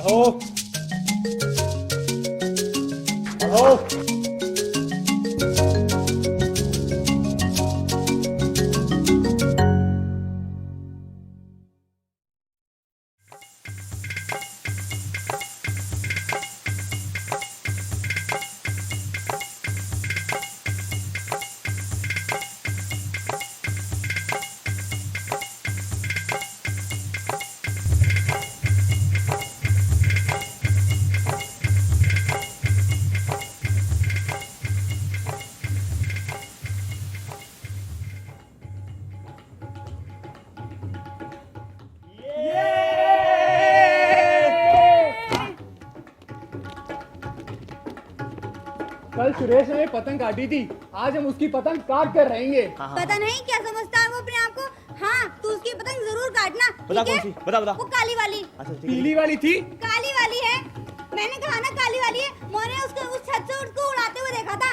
पढ़ो पढ़ो। कल सुरेश ने पतंग काटी थी, आज हम उसकी पतंग काट कर रहेंगे। पता नहीं क्या समझता है वो अपने आप को। हाँ, तू उसकी पतंग जरूर काटना। बता कौन सी? बता बता। वो काली वाली। अच्छा ठीक है। पीली वाली थी। काली वाली है। मैंने कहा ना काली वाली है। मैंने उसको उस छत से उसको उड़ाते हुए देखा था।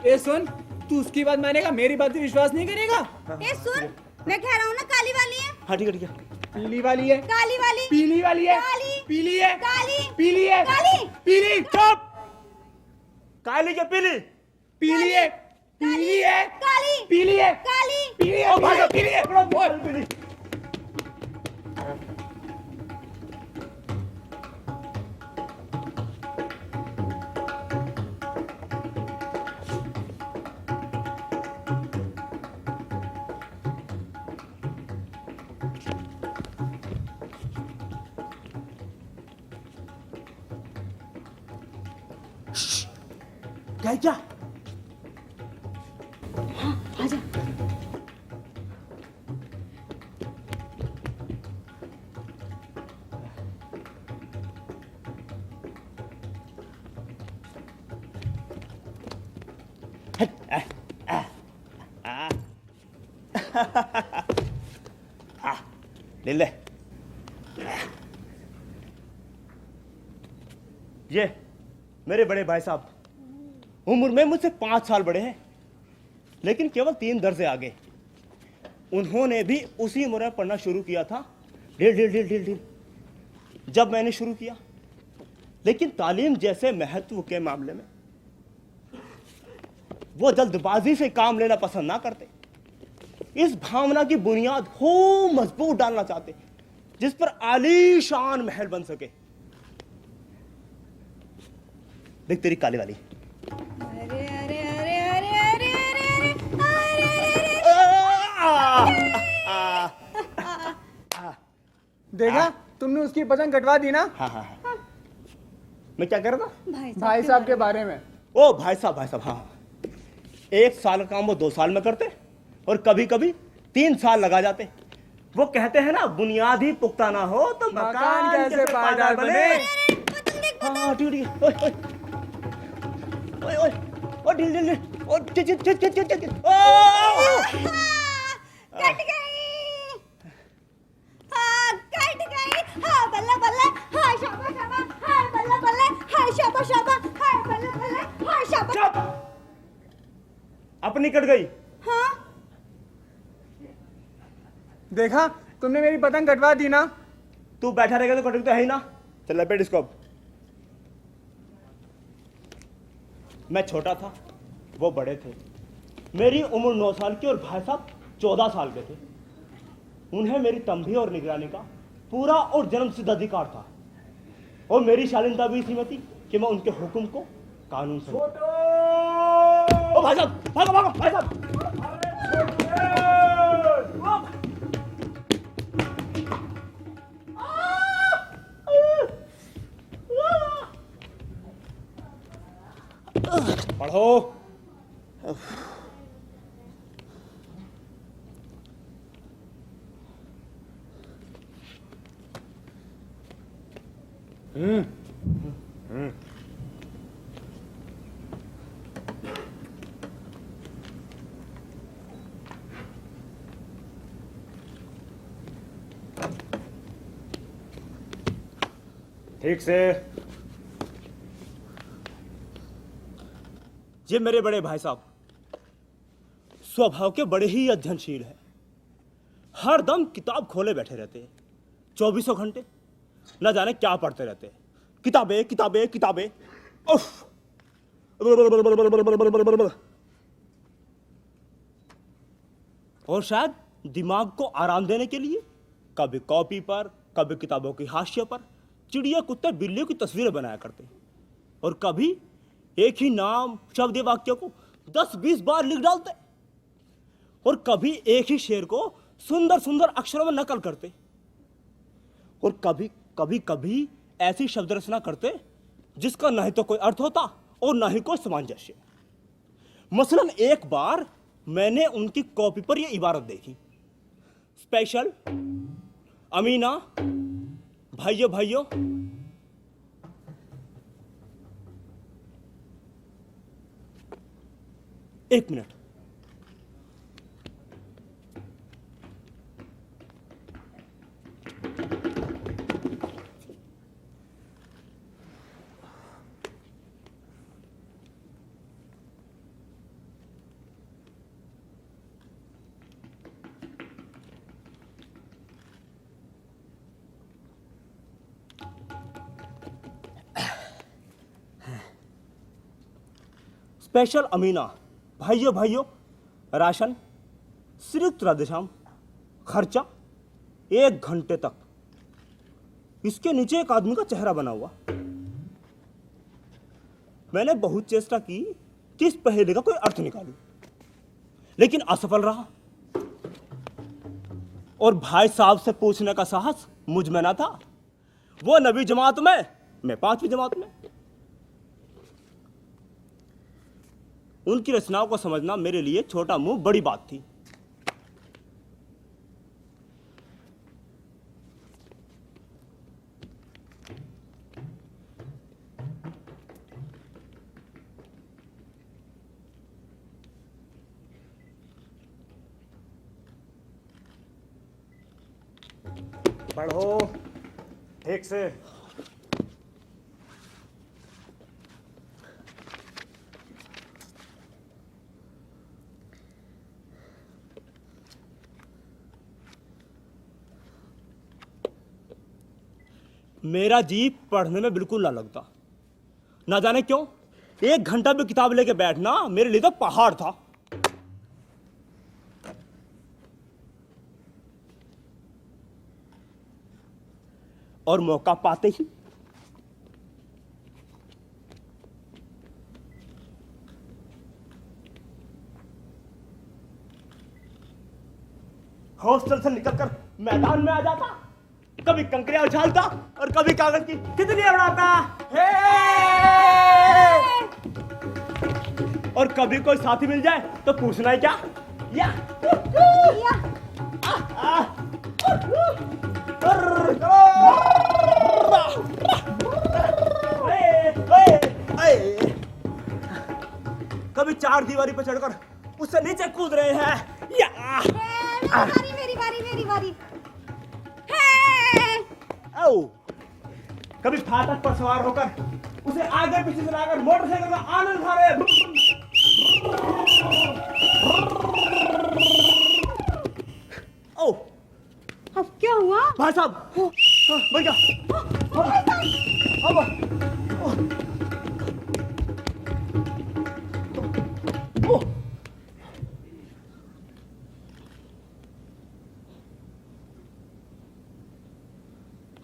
ए सुन, तू उसकी बात मानेगा, मेरी बात पे विश्वास नहीं करेगा। ए सुन, मैं कह रहा हूँ ना काली वाली है। हाँ ठीक है ठीक है। पीली वाली है। काली वाली। पीली वाली है। काली। पीली है। काली। पीली है। काली। पीली। चुप। काली के पीली? पीली है। पीली है। काली। पीली है। काली। पीली है। पीली है। पीली। क्या? हाँ, आजा। ले ले। ये मेरे बड़े भाई साहब उम्र में मुझसे 5 साल बड़े हैं, लेकिन केवल 3 दर्जे आगे। उन्होंने भी उसी उम्र में पढ़ना शुरू किया था, ढील जब मैंने शुरू किया। लेकिन तालीम जैसे महत्व के मामले में वो जल्दबाजी से काम लेना पसंद ना करते। इस भावना की बुनियाद खूब मजबूत डालना चाहते, जिस पर आलीशान महल बन सके। देख तेरी काली वाली। अरे अरे अरे अरे अरे अरे अरे देखा, तुमने उसकी पतंग कटवा दी ना। हाँ। मैं क्या कर रहा था? भाई साहब के बारे में। ओ भाई साहब हाँ। 1 साल का काम वो 2 साल में करते और कभी कभी 3 साल लगा जाते। वो कहते हैं ना, बुनियाद ही पुख्ता ना हो तो मकान कैसे पायदार बने। हाँ ठीक है। ओए ढील ओ कट गई। हाँ, कट गई। हाँ बल्ला बल्ला। हाँ शाबाश शाबाश। हाँ बल्ला बल्ला। हाँ शाबाश शाबाश। हाँ बल्ला बल्ला। हाँ शाबाश। अपनी कट गई। हाँ देखा, तुमने मेरी पतंग कटवा दी ना। तू बैठा रहेगा तो कटेगी तो है ही ना। चल लपेट इसको अब। मैं छोटा था, वो बड़े थे। मेरी उम्र 9 साल की और भाई साहब 14 साल के थे। उन्हें मेरी तंबी और निगरानी का पूरा और जन्मसिद्ध अधिकार था, और मेरी शालीनता भी इसी में थी कि मैं उनके हुक्म को कानून से। ओ भाई साहब, भागो भाई साहब। पढ़ो। ठीक से। ये मेरे बड़े भाई साहब स्वभाव के बड़े ही अध्ययनशील हैं। हर दम किताब खोले बैठे रहते हैं, 24 घंटे। न जाने क्या पढ़ते रहते, किताबें किताबें किताबें। उफ। और शायद दिमाग को आराम देने के लिए कभी कॉपी पर, कभी किताबों की हाशिए पर चिड़िया कुत्ते बिल्लियों की तस्वीरें बनाया करते, और कभी एक ही नाम शब्द या वाक्य को 10-20 बार लिख डालते, और कभी एक ही शेर को सुंदर सुंदर अक्षरों में नकल करते, और कभी कभी कभी ऐसी शब्द रचना करते जिसका न ही तो कोई अर्थ होता और न ही कोई सामंजस्य। मसलन एक बार मैंने उनकी कॉपी पर यह इबारत देखी, स्पेशल अमीना, भाइयों भाइयों। एक मिनट, स्पेशल अमीना, भाइयों भाइयों, राशन सिर्फ राधेश्याम, खर्चा 1 घंटे तक। इसके नीचे एक आदमी का चेहरा बना हुआ। मैंने बहुत चेष्टा की कि इस पहेली का कोई अर्थ निकालूं, लेकिन असफल रहा। और भाई साहब से पूछने का साहस मुझ में ना था। वो 9वीं जमात में, मैं 5वीं जमात में। उनकी रचनाओं को समझना मेरे लिए छोटा मुंह बड़ी बात थी। पढ़ो ठीक से। मेरा जी पढ़ने में बिल्कुल ना लगता, ना जाने क्यों। 1 घंटा भी किताब लेके बैठना मेरे लिए तो पहाड़ था। और मौका पाते ही हॉस्टल से निकलकर मैदान में आ जाता, कभी कंकरियां उछालता और कभी कागज की तितलियां उड़ाता। और कभी कोई साथी मिल जाए तो पूछना है क्या, या कभी 4 दीवारी पर चढ़कर उससे नीचे कूद रहे हैं, या मेरी बारी। आओ, कभी फाटक पर सवार होकर उसे आगे पीछे चलाकर मोटरसाइकिल का आनंद उठा रहे। ओ, अब क्या हुआ? भाई साहब, भैया,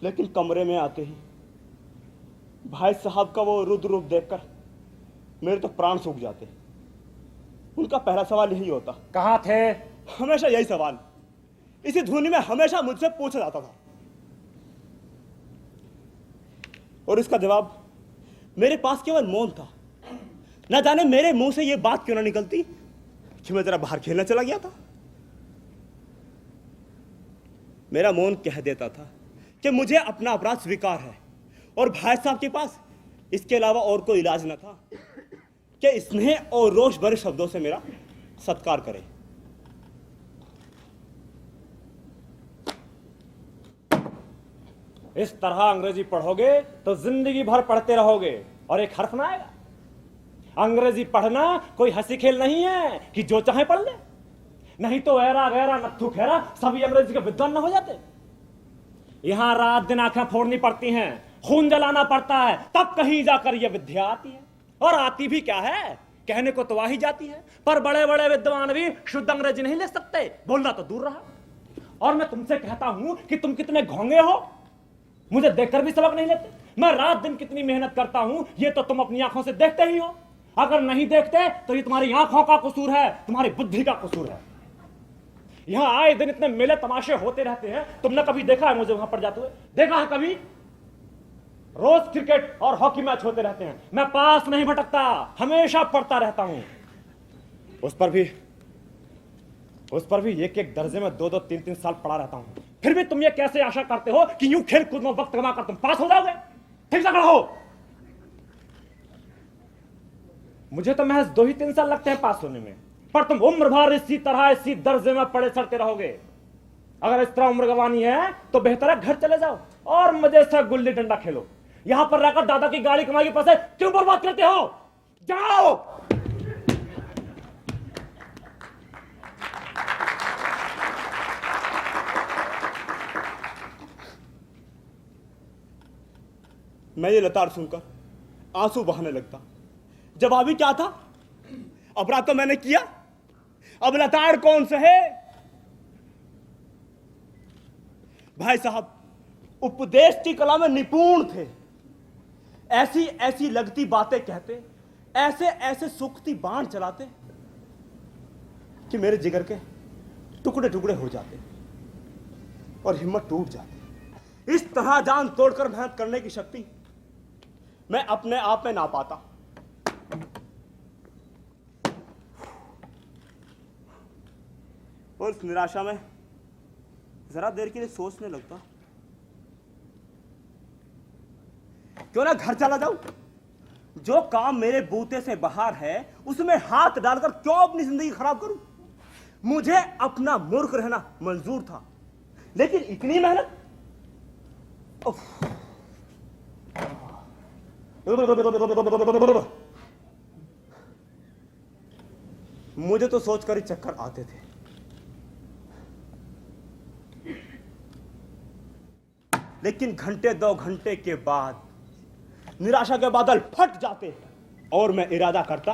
लेकिन कमरे में आते ही भाई साहब का वो रुद्र रूप देखकर मेरे तो प्राण सूख जाते। उनका पहला सवाल यही होता, कहाँ थे? हमेशा यही सवाल इसी धुनी में हमेशा मुझसे पूछा जाता था, और इसका जवाब मेरे पास केवल मौन था। ना जाने मेरे मुंह से यह बात क्यों ना निकलती कि मैं जरा बाहर खेलने चला गया था। मेरा मौन कह देता था कि मुझे अपना अपराध स्वीकार है, और भाई साहब के पास इसके अलावा और कोई इलाज न था कि स्नेह और रोष भरे शब्दों से मेरा सत्कार करे। इस तरह अंग्रेजी पढ़ोगे तो जिंदगी भर पढ़ते रहोगे और एक हर्फ ना आएगा। अंग्रेजी पढ़ना कोई हंसी खेल नहीं है कि जो चाहे पढ़ ले, नहीं तो ऐरा गैरा नत्थु खेरा सभी अंग्रेजी के विद्वान न हो जाते। यहाँ रात दिन आंखें फोड़नी पड़ती हैं, खून जलाना पड़ता है, तब कहीं जाकर यह विद्या आती है। और आती भी क्या है, कहने को तो आ ही जाती है, पर बड़े बड़े विद्वान भी शुद्ध अंग्रेजी नहीं ले सकते, बोलना तो दूर रहा। और मैं तुमसे कहता हूं कि तुम कितने घोंगे हो, मुझे देखकर भी सबक नहीं लेते। मैं रात दिन कितनी मेहनत करता हूं, ये तो तुम अपनी आंखों से देखते ही हो। अगर नहीं देखते तो ये तुम्हारी आंखों का कसूर है, तुम्हारी बुद्धि का कसूर है। यहां आए दिन इतने मेले तमाशे होते रहते हैं, तुमने कभी देखा है मुझे वहां पर जाते हुए? देखा है कभी? रोज क्रिकेट और हॉकी मैच होते रहते हैं, मैं पास नहीं भटकता, हमेशा पढ़ता रहता हूं। उस पर भी एक एक दर्जे में 2-2, 3-3 साल पढ़ा रहता हूं। फिर भी तुम ये कैसे आशा करते हो कि यूं खेल कूद में वक्त गंवाकर तुम पास हो जाओगे? ठीक से पढ़ो। मुझे तो महज 2 ही 3 साल लगते हैं पास होने में, पर तुम उम्र भर इसी तरह इसी दर्जे में पड़े सड़ते रहोगे। अगर इस तरह उम्र गंवानी है तो बेहतर है घर चले जाओ और मजे से गुल्ली डंडा खेलो। यहां पर रहकर दादा की गाड़ी कमाई के पैसे क्यों बर्बाद करते हो? जाओ। मैं ये लताड़ सुनकर आंसू बहाने लगता। जवाबी क्या था? अपराध तो मैंने किया, अब लताड़ कौन सहे? भाई साहब उपदेश की कला में निपुण थे, ऐसी ऐसी लगती बातें कहते, ऐसे ऐसे सूखती बाण चलाते कि मेरे जिगर के टुकड़े टुकड़े हो जाते और हिम्मत टूट जाती। इस तरह जान तोड़कर मेहनत करने की शक्ति मैं अपने आप में ना पाता। और इस निराशा में जरा देर के लिए सोचने लगता, क्यों ना घर चला जाऊं? जो काम मेरे बूते से बाहर है उसमें हाथ डालकर क्यों अपनी जिंदगी खराब करूं? मुझे अपना मूर्ख रहना मंजूर था, लेकिन इतनी मेहनत। मुझे तो सोचकर ही चक्कर आते थे। लेकिन घंटे 2 घंटे के बाद निराशा के बादल फट जाते और मैं इरादा करता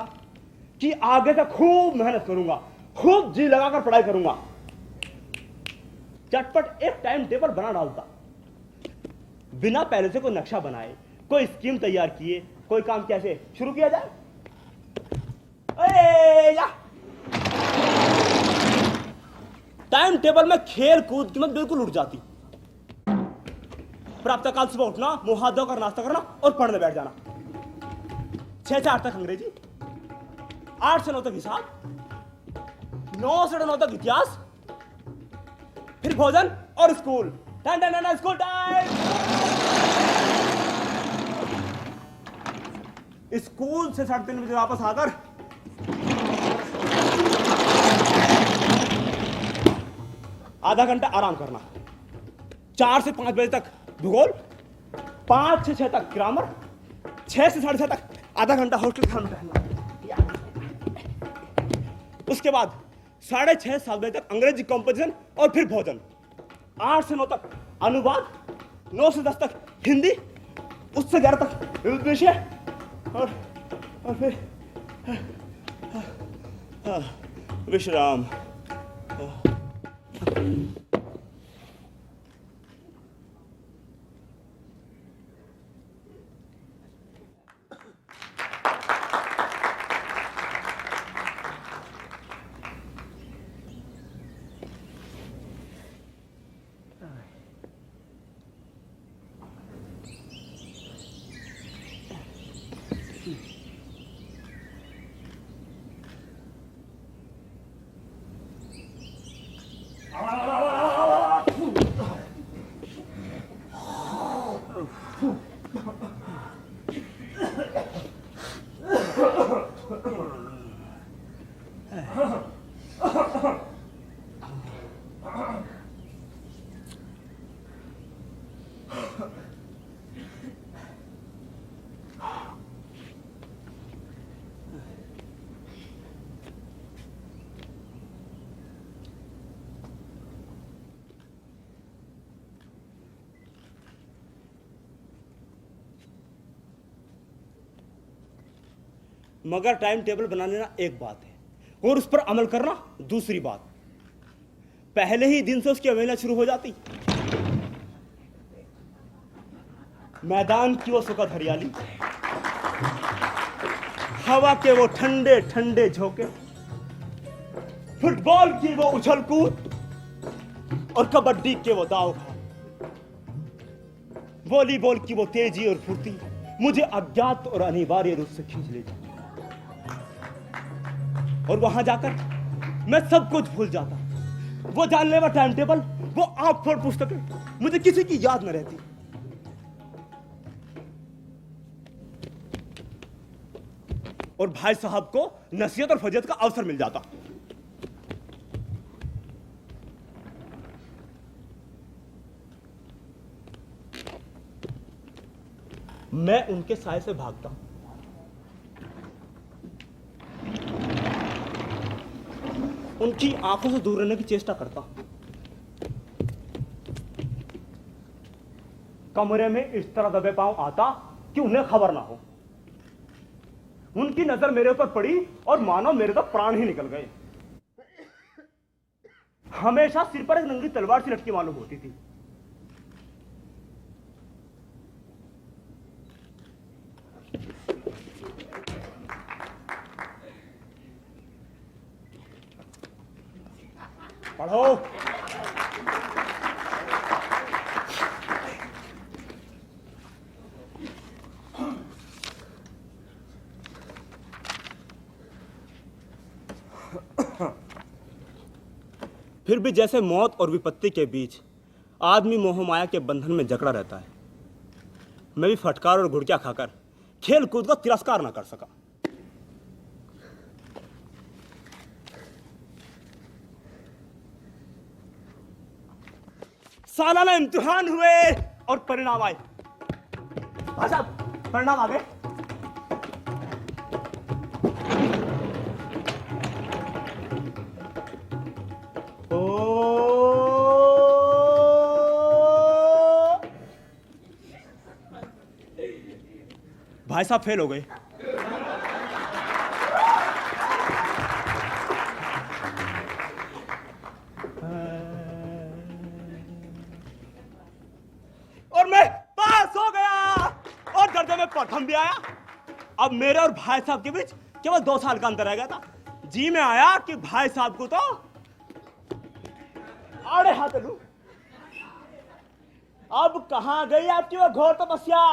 कि आगे तक खूब मेहनत करूंगा, खूब जी लगाकर पढ़ाई करूंगा। चटपट एक टाइम टेबल बना डालता, बिना पहले से कोई नक्शा बनाए, कोई स्कीम तैयार किए, कोई काम कैसे शुरू किया जाए। टाइम टेबल में खेल कूद की मत बिल्कुल उठ जाती। प्रातःकाल सुबह उठना, मुंह हाथ धोकर नाश्ता करना और पढ़ने बैठ जाना। 6 से 8 तक अंग्रेजी, 8 से 9 तक हिसाब, 9 से 9 तक इतिहास, फिर भोजन और school. Time school time. School से 3:30 बजे वापस आकर आधा घंटा आराम करना। 4 से 5 बजे तक भूगोल, 5 से 6 तक ग्रामर, 6 से 6:30 तक आधा घंटा हॉस्टल खाना टहलना। उसके बाद 6:30 7 बजे तक अंग्रेजी कंपोजिशन और फिर भोजन। 8 से 9 तक अनुवाद, 9 से 10 तक हिंदी, उससे 11 तक विषय और फिर विश्राम। मगर टाइम टेबल बना लेना एक बात है और उस पर अमल करना दूसरी बात। पहले ही दिन से उसकी अवहेलना शुरू हो जाती। मैदान की वो सुखद हरियाली, हवा के वो ठंडे ठंडे झोंके, फुटबॉल की वो उछल कूद और कबड्डी के वो दाव भाव, वॉलीबॉल की वो तेजी और फुर्ती मुझे अज्ञात और अनिवार्य रूप से खींच ले जाती। और वहां जाकर मैं सब कुछ भूल जाता। वो जानलेवा टाइम टेबल, वो आंख फोड़ पुस्तकें मुझे किसी की याद न रहती। और भाई साहब को नसीहत और फजीहत का अवसर मिल जाता। मैं उनके साय से भागता हूं, उनकी आंखों से दूर रहने की चेष्टा करता हूं। कमरे में इस तरह दबे पांव आता कि उन्हें खबर ना हो। उनकी नजर मेरे ऊपर पड़ी और मानो मेरे तो प्राण ही निकल गए। हमेशा सिर पर एक नंगी तलवार सी लटकी मालूम होती थी। पढ़ो। फिर भी जैसे मौत और विपत्ति के बीच आदमी मोह माया के बंधन में जकड़ा रहता है, मैं भी फटकार और घुड़कियां खाकर खेल कूद का तिरस्कार ना कर सका। सालाना इम्तिहान हुए और परिणाम आए। भाई साहब, परिणाम आ गए। भाई साहब फेल हो गए। और मैं पास हो गया और दर्जे में प्रथम भी आया। अब मेरे और भाई साहब के बीच केवल 2 साल का अंतर रह गया था। जी में आया कि भाई साहब को तो आड़े हाथ लूं। अब कहां गई आपकी वो घोर तपस्या?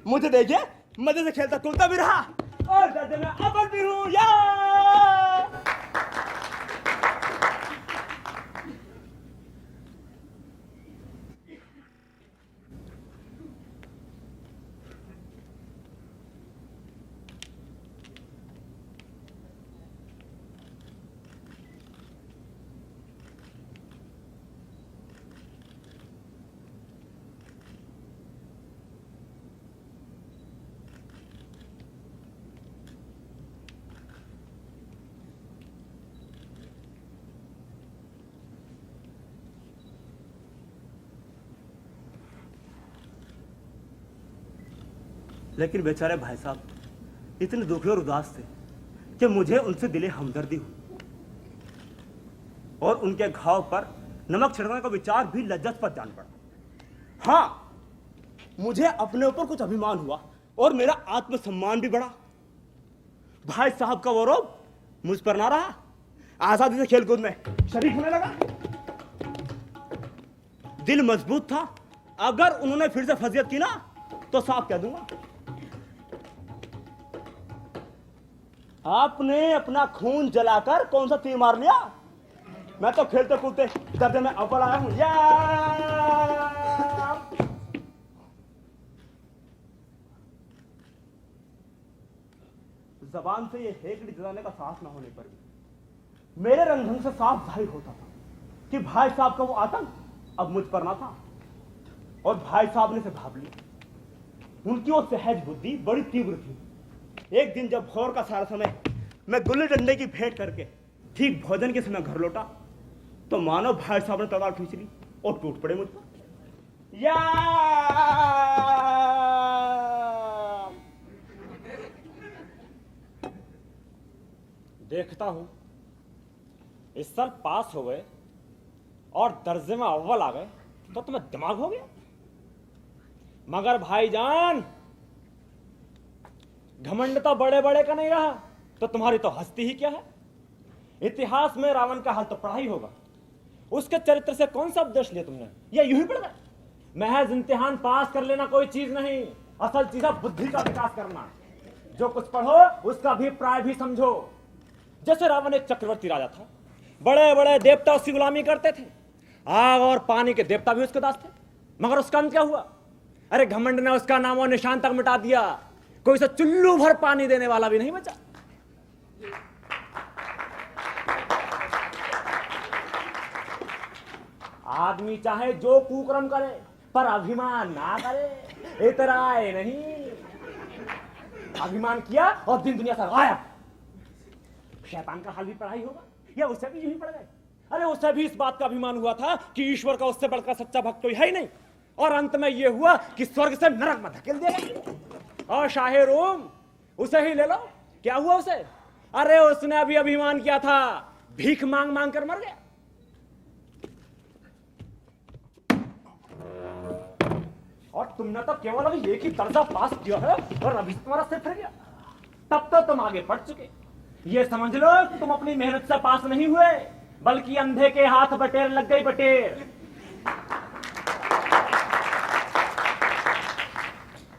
मुझे देखिए, मजे से खेलता कूदता भी रहा और दर्जे में अव्वल भी हूं। या लेकिन बेचारे भाई साहब इतने दुखी और उदास थे कि मुझे उनसे दिले हमदर्दी हुई और उनके घाव पर नमक छिड़कने का विचार भी लज्जास्पद जान पड़ा। हाँ, मुझे अपने ऊपर कुछ अभिमान हुआ और मेरा आत्मसम्मान भी बढ़ा। भाई साहब का गौरव मुझ पर ना रहा। आजादी से खेलकूद में शरीक होने लगा। दिल मजबूत था। अगर उन्होंने फिर से फजीहत की ना तो साफ कह दूंगा। आपने अपना खून जलाकर कौन सा तीर मार लिया? मैं तो खेलते कूदते दर्जे में अव्वल आया हूं। या जबान से ये हेकड़ी जलाने का साहस ना होने पर भी मेरे रंधन से साफ जाहिर होता था कि भाई साहब का वो आतंक अब मुझ पर ना था। और भाई साहब ने इसे भाप लिया। उनकी वो सहज बुद्धि बड़ी तीव्र थी। एक दिन जब भोर का सारा समय मैं गुल्ली डंडे की भेंट करके ठीक भोजन के समय घर लौटा तो मानो भाई साहब ने तलवार खींच ली और टूट पड़े मुझ पर। या देखता हूं इस साल पास हो गए और दर्जे में अव्वल आ गए तो तुम्हें दिमाग हो गया। मगर भाईजान, घमंड तो बड़े बड़े का नहीं रहा तो तुम्हारी तो हस्ती ही क्या है। इतिहास में रावण का हाल तो पढ़ा ही होगा। उसके चरित्र से कौन सा उपदेश लिया तुमने? या यूं ही पढ़ गए? महज इम्तिहान पास कर लेना कोई चीज नहीं, असल चीज है बुद्धि का विकास करना। जो कुछ पढ़ो उसका अभिप्राय भी समझो। जैसे रावण एक चक्रवर्ती राजा था, बड़े बड़े देवता उसकी गुलामी करते थे, आग और पानी के देवता भी उसके दास थे। मगर उसका अंत क्या हुआ? अरे घमंड ने उसका नामो निशान तक मिटा दिया, कोई उसे चुल्लू भर पानी देने वाला भी नहीं बचा। आदमी चाहे जो कुकर्म करे पर अभिमान ना करे, इतराए नहीं। अभिमान किया और दिन दुनिया से गायब। शैतान का हाल भी पढ़ाई होगा या उसे भी यूं ही पड़ गए? अरे उसे भी इस बात का अभिमान हुआ था कि ईश्वर का उससे बढ़कर सच्चा भक्त कोई है ही नहीं, और अंत में यह हुआ कि स्वर्ग से नरक में धकेल दिया। और शाहे रोम उसे ही ले लो, क्या हुआ उसे? अरे उसने भी अभिमान किया था, भीख मांग मांग कर मर गया। और तुमने तो केवल अभी एक ही दर्जा पास किया है और अभी तुम्हारा सिर फिर गया। तब तो तुम आगे बढ़ चुके। ये समझ लो तुम अपनी मेहनत से पास नहीं हुए, बल्कि अंधे के हाथ बटेर लग गई बटेर।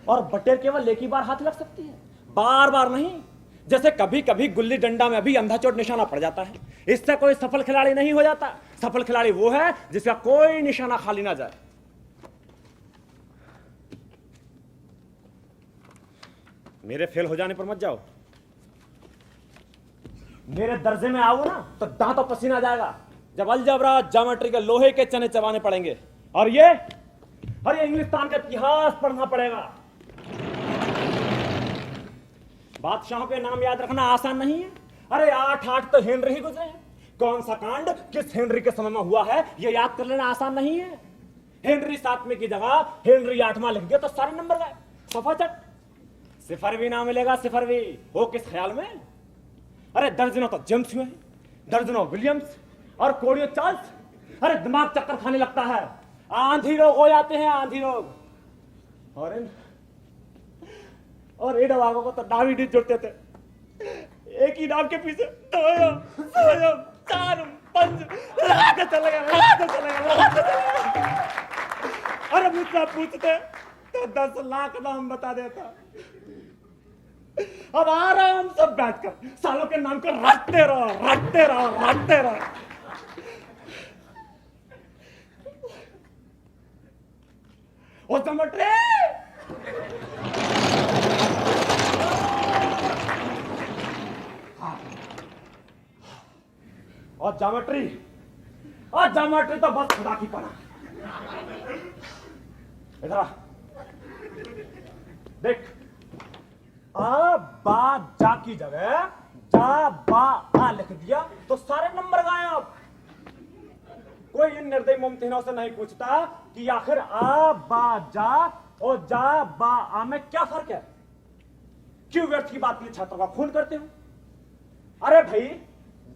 और बटेर केवल एक ही बार हाथ लग सकती है, बार बार नहीं। जैसे कभी कभी गुल्ली डंडा में भी अंधाचोट निशाना पड़ जाता है, इससे कोई सफल खिलाड़ी नहीं हो जाता। सफल खिलाड़ी वो है जिसका कोई निशाना खाली ना जाए। मेरे फेल हो जाने पर मत जाओ, मेरे दर्जे में आओ ना तो दांतों पसीना आ जाएगा। जब अलजबरा ज्योमेट्री के लोहे के चने चबाने पड़ेंगे, और ये इंग्लिस्तान का इतिहास पढ़ना पड़ेगा। बादशाहों के नाम याद रखना आसान नहीं है। अरे 8 तो हेनरी ही गुजरे हैं, कौन सा कांड किस हेनरी के समय में हुआ है ये याद कर लेना आसान नहीं है। हेनरी 7वें की जगह हेनरी 8वां लिख दिया तो सारे नंबर गए, सफा चट। सिफर भी ना मिलेगा, सिफर भी हो किस ख्याल में? अरे दर्जनों तो जेम्स हुए, दर्जनों विलियम्स और कोड़ियों चार्ल्स। अरे दिमाग चक्कर खाने लगता है, आंधी रोग हो जाते हैं, आंधी रोग। और इन वागों को तो नाम ही नहीं जुड़ते थे। एक ही नाम के पीछे 2 4 5 लगाते चले गए। अरे मुझसे पूछते तो 10 लाख नाम बता देता। अब आराम से बैठकर सालों के नाम को रटते रहो। ओ ज्योमेट्री, और ज्योमेट्री तो बस खुदा की पना। इधर आ, देख, आ बा जा की जगह जा बा आ लिख दिया तो सारे नंबर गायब। कोई इन निर्दयी मुमतिनों से नहीं पूछता कि आखिर आ बा जा और जा बा आ में क्या फर्क है। क्यों व्यर्थ की बात के लिए छात्रों का खून करते हो? अरे भाई,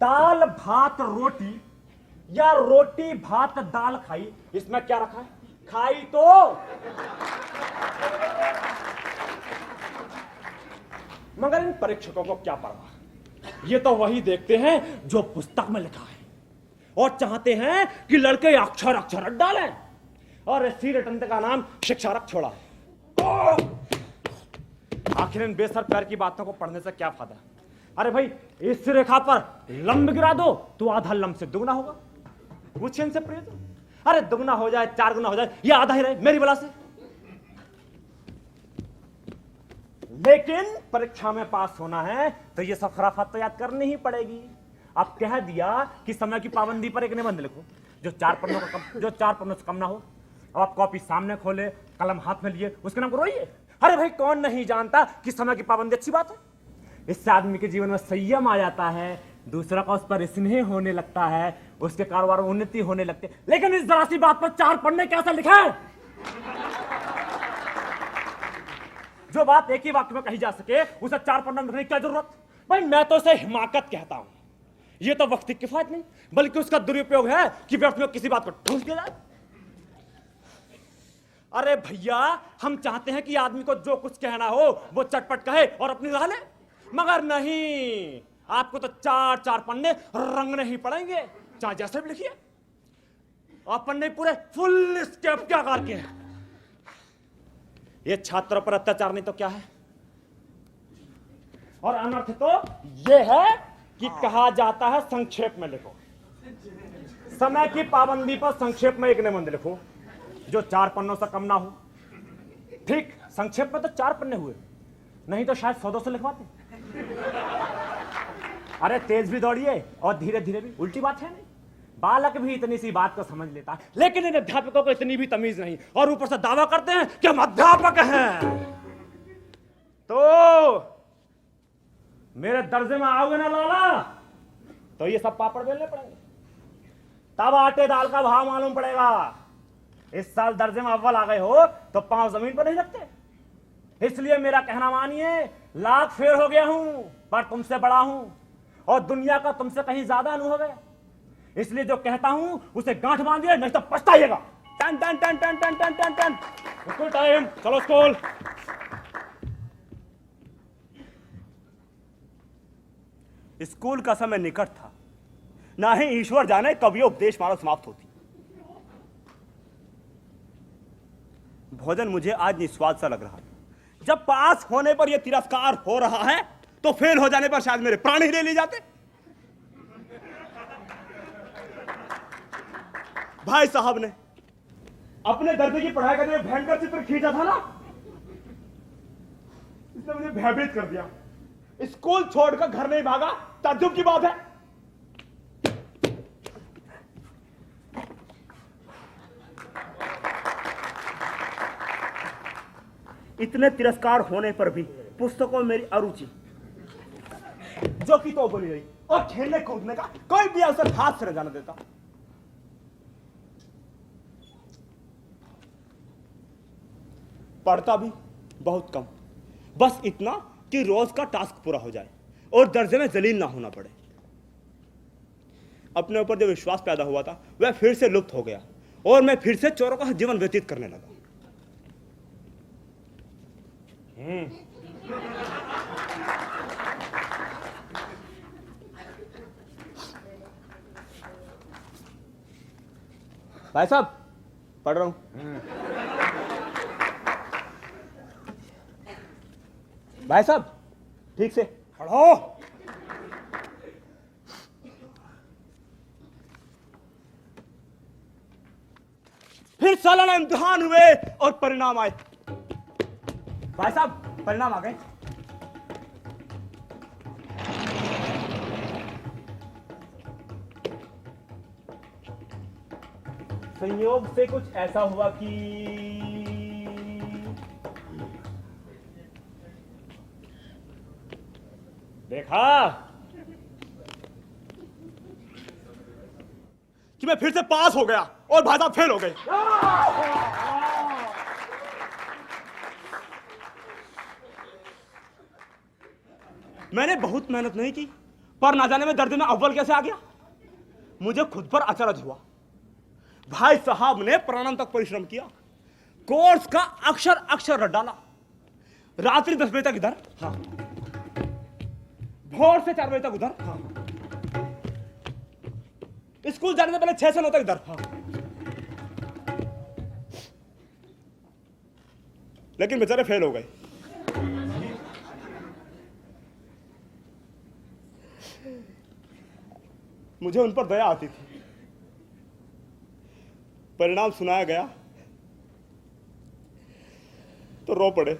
दाल भात रोटी या रोटी भात दाल खाई, इसमें क्या रखा है? खाई तो। मगर इन परीक्षकों को क्या परवाह, ये तो वही देखते हैं जो पुस्तक में लिखा है और चाहते हैं कि लड़के अक्षर अक्षर डालें, और इसी रटंत का नाम शिक्षा रख छोड़ा है। आखिर इन बेसर पैर की बातों को पढ़ने से क्या फायदा? अरे भाई, इस रेखा पर लंब गिरा दो तो आधा लंब से दुगना होगा। पूछिए इनसे प्रयोजन। अरे दुगना हो जाए, 4 गुना हो जाए, या आधा ही रहे मेरी बला से। लेकिन परीक्षा में पास होना है तो ये सब खराफात तो याद करनी ही पड़ेगी। अब कह दिया कि समय की पाबंदी पर एक निबंध लिखो जो 4 पन्नों से कम ना हो। अब आप कॉपी सामने खोले, कलम हाथ में लिए, उसके नाम को रोइए। अरे भाई, कौन नहीं जानता कि समय की पाबंदी अच्छी बात है। इससे आदमी के जीवन में संयम आ जाता है, दूसरा का उस पर स्नेह होने लगता है, उसके कारोबार में उन्नति होने लगती है। लेकिन इस जरा सी बात पर 4 पन्ने कैसा लिखा है? जो बात एक ही वाक्य में कही जा सके उसे 4 पन्ने में लिखने की क्या जरूरत? भाई मैं तो उसे हिमाकत कहता हूं। ये तो वक्त की किफायत नहीं बल्कि उसका दुरुपयोग है कि व्यर्थ में किसी बात को ठूस दिया जाए। अरे भैया, हम चाहते हैं कि आदमी को जो कुछ कहना हो वो चटपट कहे और अपनी राह ले, मगर नहीं, आपको तो चार चार पन्ने रंगने ही पड़ेंगे, चाहे जैसे भी लिखिए। और पन्ने पूरे फुल स्केप के आकार के हैं। ये छात्रों पर अत्याचार नहीं तो क्या है? और अनर्थ तो ये है कि कहा जाता है संक्षेप में लिखो। समय की पाबंदी पर संक्षेप में एक निबंध लिखो जो 4 पन्नों से कम ना हो। ठीक, संक्षेप में तो 4 पन्ने हुए, नहीं तो शायद 100-200 लिखवाते। अरे तेज भी दौड़िए और धीरे धीरे भी, उल्टी बात है नहीं। बालक भी इतनी सी बात को समझ लेता है, लेकिन इन अध्यापकों को इतनी भी तमीज नहीं, और ऊपर से दावा करते हैं कि हम अध्यापक हैं। तो मेरे दर्जे में आओगे ना लाला, तो ये सब पापड़ बेलने पड़ेंगे, तब आटे दाल का भाव मालूम पड़ेगा। इस साल दर्जे में अव्वल आ गए हो तो पांव जमीन पर नहीं रखते। इसलिए मेरा कहना मानिए, लाख फेर हो गया हूं पर तुमसे बड़ा हूं और दुनिया का तुमसे कहीं ज्यादा अनुभव है। इसलिए जो कहता हूं उसे गांठ बांधिए, नहीं तो पछताइएगा। टन टन टन टन टन टन टन टन। स्कूल टाइम, चलो स्कूल। स्कूल का समय निकट था, ना ही ईश्वर जाने कब ये उपदेश माला समाप्त होती। भोजन मुझे आज निस्वाद सा लग रहा है। जब पास होने पर यह तिरस्कार हो रहा है तो फेल हो जाने पर शायद मेरे प्राण ही ले लिए जाते। भाई साहब ने अपने दर्जे की पढ़ाई करने में भयंकर चित्र खींचा था ना, इसने मुझे भयभीत कर दिया। स्कूल छोड़कर घर नहीं भागा, ताज्जुब की बात है। इतने तिरस्कार होने पर भी पुस्तकों में मेरी अरुचि जो कि तो बोली रही, और खेलने कूदने का कोई भी अवसर हाथ से न जाने देता। पढ़ता भी बहुत कम, बस इतना कि रोज का टास्क पूरा हो जाए और दर्जे में जलील ना होना पड़े। अपने ऊपर जो विश्वास पैदा हुआ था वह फिर से लुप्त हो गया और मैं फिर से चोरों का जीवन व्यतीत करने लगा। भाई साहब, पढ़ रहा हूं। भाई साहब, ठीक से पढ़ो। फिर सालाना इम्तिहान हुए और परिणाम आए। भाई साहब, परिणाम आ गए। संयोग से कुछ ऐसा हुआ कि देखा कि मैं फिर से पास हो गया और भाई साहब फेल हो गए। मैंने बहुत मेहनत नहीं की, पर ना जाने में दर्जे में अव्वल कैसे आ गया। मुझे खुद पर अचरज हुआ। भाई साहब ने प्राणांत तक परिश्रम किया, कोर्स का अक्षर अक्षर रट डाला। रात्रि 10 बजे तक इधर, हाँ, भोर से 4 बजे तक उधर, हाँ, स्कूल जाने से पहले 6 से 9 तक इधर, हाँ। लेकिन बेचारे फेल हो गए। मुझे उन पर दया आती थी। परिणाम सुनाया गया तो रो पड़े।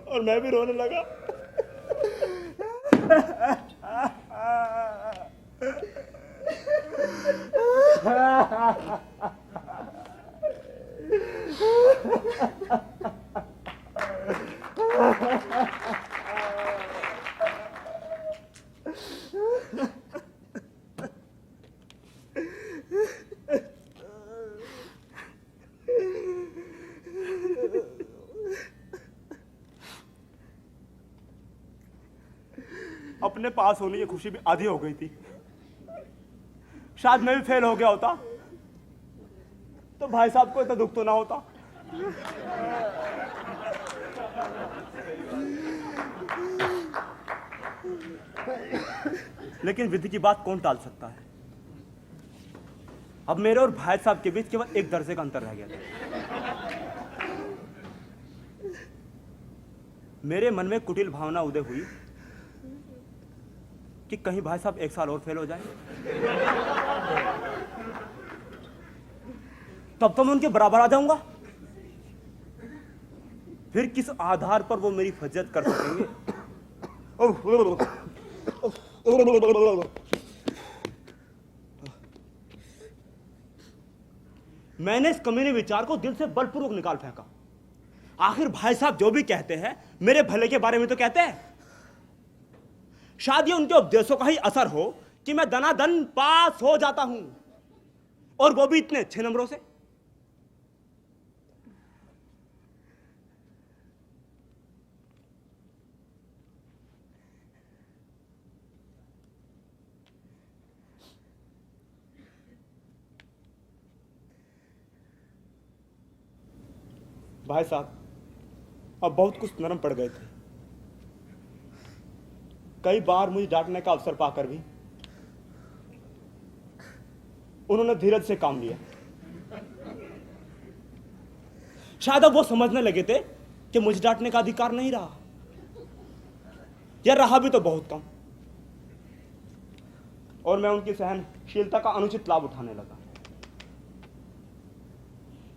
और मैं भी रोने लगा। अपने पास होने की खुशी भी आधी हो गई थी। शायद मैं भी फेल हो गया होता तो भाई साहब को इतना दुख तो ना होता। लेकिन विधि की बात कौन टाल सकता है। अब मेरे और भाई साहब के बीच केवल एक दर्जे का अंतर रह गया था। मेरे मन में कुटिल भावना उदय हुई कि कहीं भाई साहब एक साल और फेल हो जाए, तब तो मैं उनके बराबर आ जाऊंगा। फिर किस आधार पर वो मेरी फजियत कर सकेंगे। मैंने इस कमीने विचार को दिल से बलपूर्वक निकाल फेंका। आखिर भाई साहब जो भी कहते हैं मेरे भले के बारे में तो कहते हैं। शायद ये उनके उपदेशों का ही असर हो कि मैं दनादन पास हो जाता हूं, और वो भी इतने अच्छे नंबरों से। भाई साहब अब बहुत कुछ नरम पड़ गए थे। कई बार मुझे डांटने का अवसर पाकर भी उन्होंने धीरज से काम लिया। शायद अब वो समझने लगे थे कि मुझे डांटने का अधिकार नहीं रहा, या रहा भी तो बहुत कम, और मैं उनकी सहनशीलता का अनुचित लाभ उठाने लगा।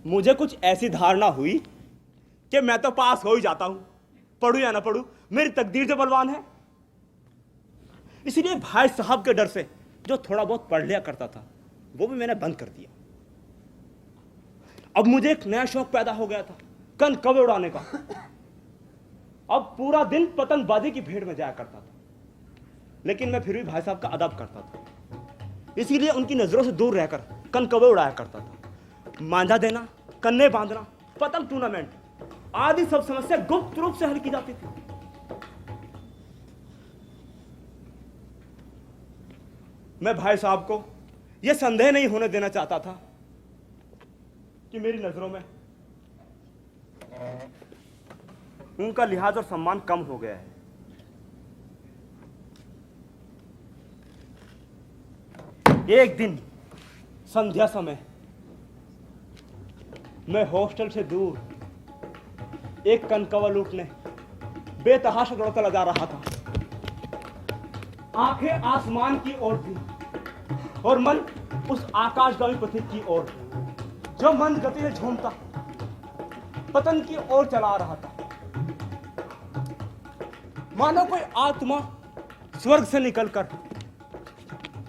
मुझे कुछ ऐसी धारणा हुई कि मैं तो पास हो ही जाता हूं, पढ़ूं या ना पढ़ूं, मेरी तकदीर जो बलवान है। इसलिए भाई साहब के डर से जो थोड़ा बहुत पढ़ लिया करता था वो भी मैंने बंद कर दिया। अब मुझे एक नया शौक पैदा हो गया था, कन कौवे उड़ाने का। अब पूरा दिन पतंगबाजी की भीड़ में जाया करता था, लेकिन मैं फिर भी भाई साहब का अदब करता था। इसीलिए उनकी नजरों से दूर रहकर कन कौवे उड़ाया करता था। मांझा देना, कन्ने बांधना, पतंग टूर्नामेंट आदि सब समस्या गुप्त रूप से हल की जाती थी। मैं भाई साहब को यह संदेह नहीं होने देना चाहता था कि मेरी नजरों में उनका लिहाज और सम्मान कम हो गया है। एक दिन संध्या समय मैं हॉस्टल से दूर एक कनकवा लूटने बेतहाशा दौड़ता ला जा रहा था। आंखें आसमान की ओर थी और मन उस आकाशगामी पथिक की ओर जो मंद गति से झूमता पतन की ओर चला रहा था। मानो कोई आत्मा स्वर्ग से निकलकर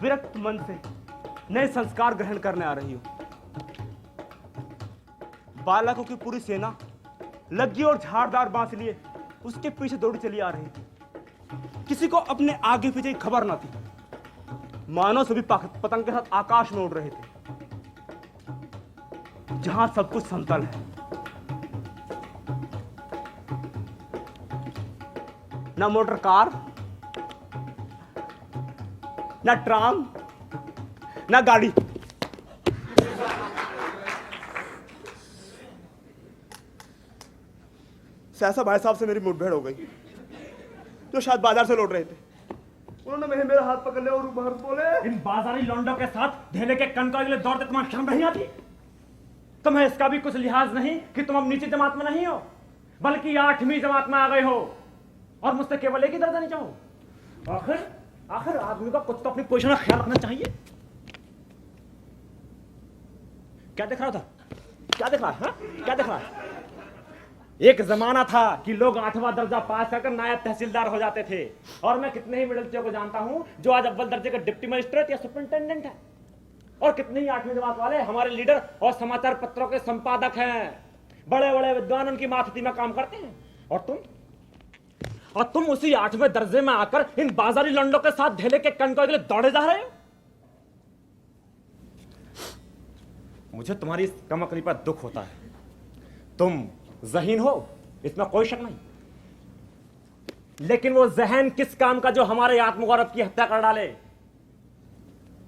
विरक्त मन से नए संस्कार ग्रहण करने आ रही हो। बालकों की पूरी सेना लग्गी और झाड़दार बांस लिए उसके पीछे दौड़ी चली आ रही थी। किसी को अपने आगे पीछे की खबर ना थी। मानो सभी पतंग के साथ आकाश में उड़ रहे थे, जहां सब कुछ समतल है। ना मोटर कार, ना ट्राम, ना गाड़ी। सहसा भाई साहब से मेरी मुठभेड़ हो गई, जो शायद बाजार से लौट रहे थे। उन्होंने मेरा हाथ पकड़ लिया और बाहर बोले, इन बाजारी लौंडों के साथ ढेले के कनका के लिए दौड़ते तुम्हारी शर्म नहीं आती? तुम्हें इसका भी कुछ लिहाज नहीं कि तुम अब नीचे जमात में नहीं हो, बल्कि 8वीं जमात में आ गए हो और मुझसे केवल एक ही दर्जा नहीं चाहो। आखिर आदमी को कुछ तो अपनी पोजीशन का ख्याल रखना चाहिए। क्या देख रहा था? क्या देख रहा है? क्या देख रहा है? एक जमाना था कि लोग 8वां दर्जा पास कर नायब तहसीलदार हो जाते थे, और मैं कितने ही मिडिल को जानता हूं जो आज अव्वल दर्जे का डिप्टी मजिस्ट्रेट या सुपरिंटेंडेंट है, और कितने ही 8वीं जमात वाले हमारे लीडर और समाचार पत्रों के संपादक हैं। बड़े बड़े विद्वान उनकी मातहती में काम करते हैं, और तुम उसी 8वें दर्जे में आकर इन बाजारी लंडों के साथ ढेले के कनकों के लिए दौड़े जा रहे हो। मुझे तुम्हारी इस कमकली पर दुख होता है। तुम ज़हीन हो, इसमें कोई शक नहीं, लेकिन वो जहन किस काम का जो हमारे आत्मगौरव की हत्या कर डाले।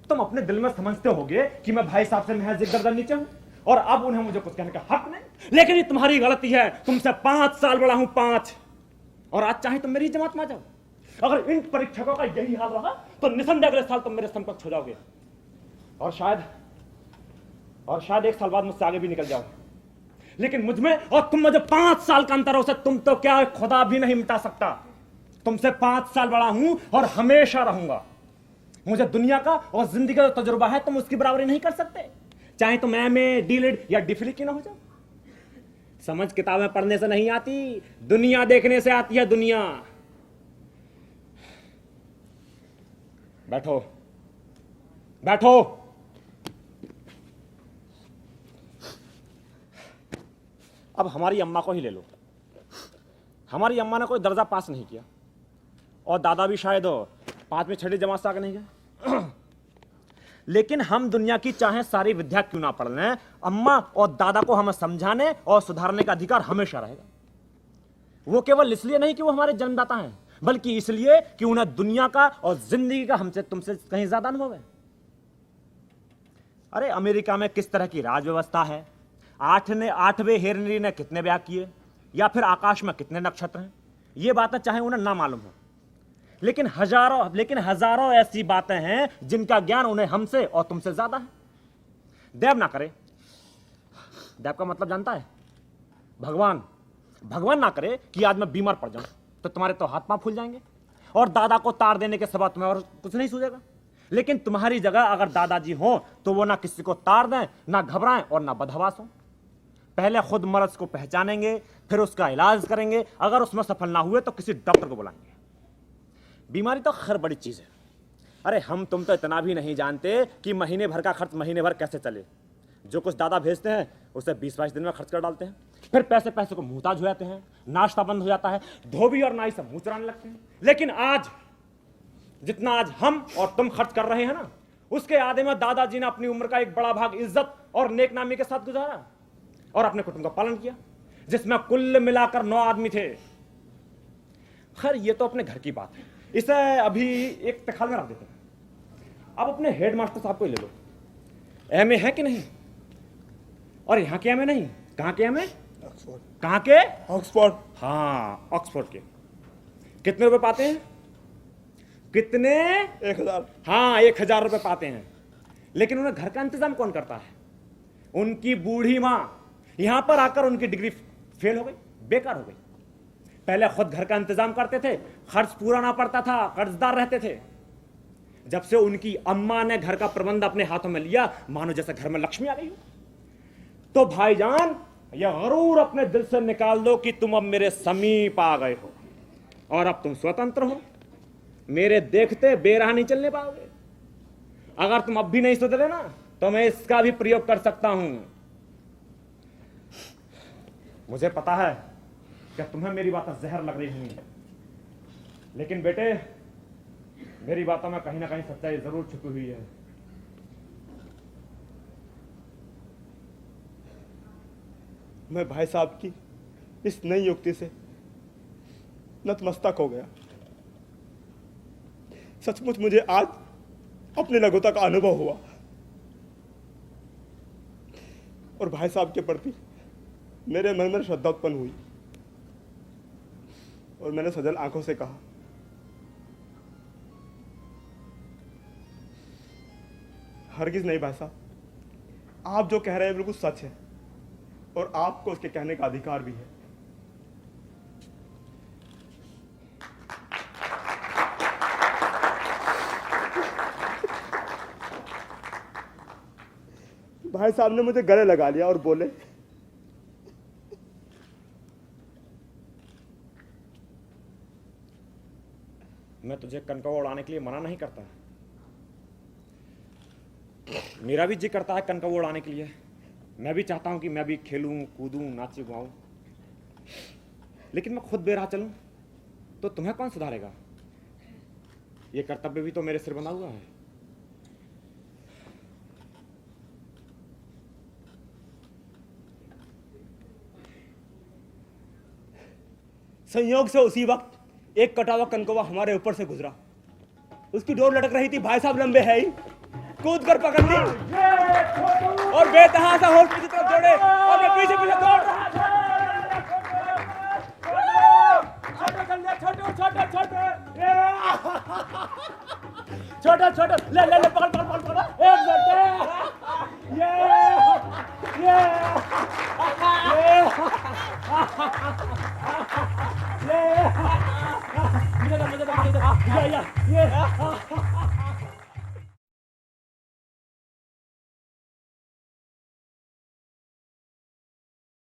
तुम अपने दिल में समझते होगे कि मैं भाई साहब से महज एक दर्जन नीचे हूं और अब उन्हें मुझे कुछ कहने का हक नहीं, लेकिन ये तुम्हारी गलती है। तुमसे 5 साल बड़ा हूं, 5, और आज चाहे तुम मेरी जमात में आ जाओ। अगर इन परीक्षकों का यही हाल रहा तो निसंदेह अगले साल तुम मेरे समकक्ष हो जाओगे और शायद 1 साल बाद मुझसे आगे भी निकल जाओ। लेकिन मुझ में और तुम में जो 5 साल का अंतर हो सकता, तुम तो क्या खुदा भी नहीं मिटा सकता। तुमसे 5 साल बड़ा हूं और हमेशा रहूंगा। मुझे दुनिया का और जिंदगी का जो तजुर्बा है तुम उसकी बराबरी नहीं कर सकते, चाहे तुम एमए, डीलिट या डिफिली की ना हो जाओ। समझ किताबें पढ़ने से नहीं आती, दुनिया देखने से आती है। दुनिया। बैठो बैठो। अब हमारी अम्मा को ही ले लो। हमारी अम्मा ने कोई दर्जा पास नहीं किया और दादा भी शायद 5वीं 6वीं जमात से आगे नहीं गए। लेकिन हम दुनिया की चाहे सारी विद्या क्यों ना पढ़ लें, अम्मा और दादा को हमें समझाने और सुधारने का अधिकार हमेशा रहेगा। वो केवल इसलिए नहीं कि वो हमारे जन्मदाता हैं, बल्कि इसलिए कि उन्हें दुनिया का और जिंदगी का हमसे तुमसे कहीं ज्यादा अनुभव है। अरे अमेरिका में किस तरह की राज व्यवस्था है, 8वें हेनरी ने कितने ब्याह किए, या फिर आकाश में कितने नक्षत्र हैं, ये बातें चाहे उन्हें ना मालूम हो, लेकिन हजारों ऐसी बातें हैं जिनका ज्ञान उन्हें हमसे और तुमसे ज्यादा है। देव ना करे। देव का मतलब जानता है? भगवान ना करे कि आज मैं बीमार पड़ जाऊं तो तुम्हारे तो हाथ पांव फूल जाएंगे और दादा को तार देने के सिवा तुम्हें और कुछ नहीं सूझेगा। लेकिन तुम्हारी जगह अगर दादाजी हो तो वो ना किसी को तार दें, ना घबराएं और ना बदहवास हो। पहले खुद मर्ज को पहचानेंगे, फिर उसका इलाज करेंगे। अगर उसमें सफल ना हुए तो किसी डॉक्टर को बुलाएंगे। बीमारी तो खैर बड़ी चीज है। अरे हम तुम तो इतना भी नहीं जानते कि महीने भर का खर्च महीने भर कैसे चले। जो कुछ दादा भेजते हैं उसे 20-22 दिन में खर्च कर डालते हैं, फिर पैसे को मुहताज हो जाते हैं, नाश्ता बंद हो जाता है, धोबी और नाई सब मुंह चुराने लगते हैं। लेकिन आज जितना आज हम और तुम खर्च कर रहे हैं ना, उसके आधे में दादाजी ने अपनी उम्र का एक बड़ा भाग इज्जत और नेकनामी के साथ गुजारा और अपने कुटुंब का पालन किया, जिसमें कुल मिलाकर 9 आदमी थे। खैर ये तो अपने घर की बात है, इसे अभी एक तखाल में रख देते हैं। अब अपने हेडमास्टर साहब को ही ले लो। एमए है कि नहीं? और यहाँ के एमए नहीं, कहाँ के एमए? ऑक्सफोर्ड। कहाँ के? ऑक्सफोर्ड। हाँ, ऑक्सफोर्ड के। कितने रुपए पाते हैं? कितने? 1000। हाँ, 1000 रुपए पाते हैं। लेकिन उन्हें घर का इंतजाम कौन करता है? उनकी बूढ़ी माँ। यहां पर आकर उनकी डिग्री फेल हो गई, बेकार हो गई। पहले खुद घर का इंतजाम करते थे, खर्च पूरा ना पड़ता था, कर्जदार रहते थे। जब से उनकी अम्मा ने घर का प्रबंध अपने हाथों में लिया, मानो जैसे घर में लक्ष्मी आ गई हो। तो भाईजान, यह गरूर अपने दिल से निकाल दो कि तुम अब मेरे समीप आ गए हो और अब तुम स्वतंत्र हो। मेरे देखते बेराह नहीं चलने पाओगे। अगर तुम अब भी नहीं सुधरे ना, तो मैं इसका भी प्रयोग कर सकता हूं। मुझे पता है कि तुम्हें मेरी बातें जहर लग रही होंगी, लेकिन बेटे, मेरी बातों में कहीं ना कहीं सच्चाई जरूर छुपी हुई है। मैं भाई साहब की इस नई युक्ति से नतमस्तक हो गया। सचमुच मुझे आज अपनी लघुता का अनुभव हुआ और भाई साहब के प्रति मेरे मन में श्रद्धा उत्पन्न हुई और मैंने सजल आंखों से कहा, हरगिज नहीं भाई साहब, आप जो कह रहे हैं बिल्कुल सच है और आपको उसके कहने का अधिकार भी है। भाई साहब ने मुझे गले लगा लिया और बोले, मैं तुझे कनकवा उड़ाने के लिए मना नहीं करता। मेरा भी जी करता है कनकवा उड़ाने के लिए। मैं भी चाहता हूं कि मैं भी खेलूं, कूदूं, नाचूं, गाऊं। लेकिन मैं खुद बेराह चलूं तो तुम्हें कौन सुधारेगा? ये कर्तव्य भी तो मेरे सिर बंधा हुआ है। संयोग से उसी वक्त एक कटा हुआ कनकवा हमारे ऊपर से गुजरा। उसकी डोर लटक रही थी, भाई साहब लंबे है ही, कूद कर पकड़ ली और बेतहासा हॉस्पिटल की तरफ दौड़े और मैं पीछे पीछे दौड़ रहा था। छोटा छोटा ले ले ले, पकड़ पकड़ पकड़ पकड़, एक बेटे ये मुझे दे, मुझे दे, मुझे दे, ये